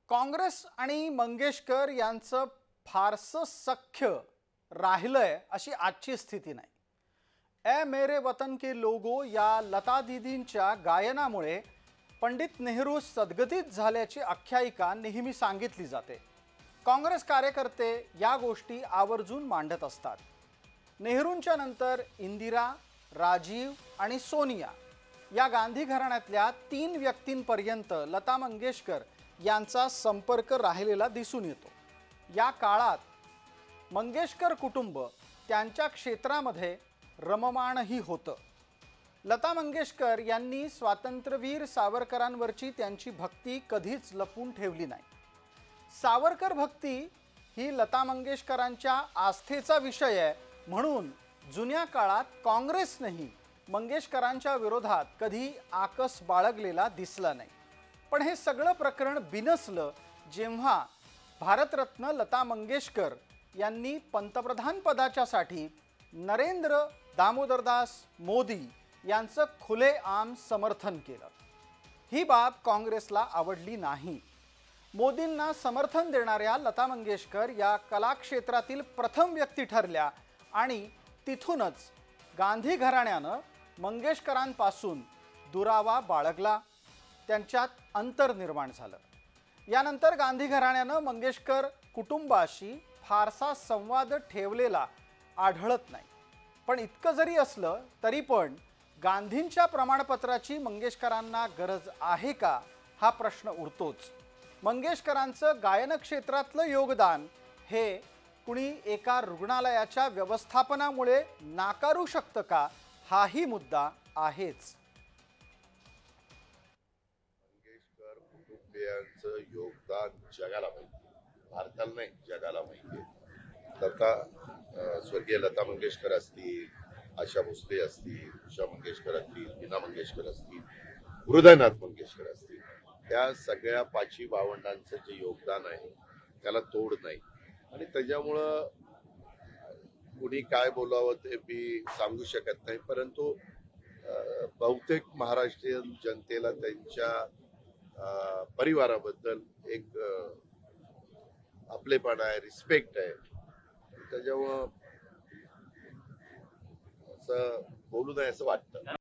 काँग्रेस आणि मंगेशकर यांचं फारसं सख्य राहिलंय अशी आजची स्थिती नाही। ए मेरे वतन के लोगो या लता दीदींच्या गायनामुळे पंडित नेहरू सद्गतीत झाल्याची आख्यायिका नेहमी सांगितली जाते। काँग्रेस कार्यकर्ते या गोष्टी आवर्जून मांडत असतात। नेहरूंच्या नंतर इंदिरा, राजीव आणि सोनिया या गांधी घराण्यातल्या 3 व्यक्तींपर्यंत लता मंगेशकर यांचा संपर्क राहिलेला दिसून येतो। या काळात मंगेशकर कुटुंब त्यांच्या क्षेत्रामध्ये रममानही होतं। लता मंगेशकर यांनी स्वातंत्र्यवीर सावरकरांवरची त्यांची भक्ती कधीच लपून ठेवली नाही। सावरकर भक्ती ही लता मंगेशकरांच्या आस्थेचा विषय आहे, म्हणून जुन्या काळात काँग्रेसनेही मंगेशकरांच्या विरोधात कधी आकस बाळगलेला दिसला नाही। पण हे सगळं प्रकरण बिनसलं जेव्हा भारतरत्न लता मंगेशकर यांनी पंतप्रधान पदाच्यासाठी नरेंद्र दामोदरदास मोदी यांचं खुलेआम समर्थन केलं। ही बाब काँग्रेसला आवडली नाही। मोदींना समर्थन देणाऱ्या लता मंगेशकर या कलाक्षेत्रातील प्रथम व्यक्ती ठरल्या आणि तिथूनच गांधी घराण्यानं मंगेशकरांपासून दुरावा बाळगला, त्यांच्यात अंतर निर्माण झालं। यानंतर गांधी घराण्यानं मंगेशकर कुटुंबाशी फारसा संवाद ठेवलेला आढळत नाही। पण इतकं जरी असलं तरी पण गांधींच्या प्रमाणपत्राची मंगेशकरांना गरज आहे का हा प्रश्न उरतोच। मंगेशकरांचं गायन क्षेत्रातलं योगदान हे कुणी एका रुग्णालयाच्या व्यवस्थापनामुळे नाकारू शकतं का हाही मुद्दा आहेच। मंगेशकर कुटुंबियांचं योगदान जगाला माहिती, भारताला नाही जगाला माहिती। स्वर्गीय लता मंगेशकर असतील, आशा भोसले असतील, उषा मंगेशकर असतील, मीना मंगेशकर असतील, हृदयनाथ मंगेशकर असतील, त्या सगळ्या 5 भावंडांचं जे योगदान आहे त्याला तोड नाही। आणि त्याच्यामुळं कुणी काय बोलावं ते मी सांगू शकत नाही, परंतु बहुतेक महाराष्ट्रीयन जनतेला त्यांच्या परिवाराबद्दल एक आपलेपणा आहे, रिस्पेक्ट आहे। त्याच्यामुळं असं बोलू नये असं वाटतं।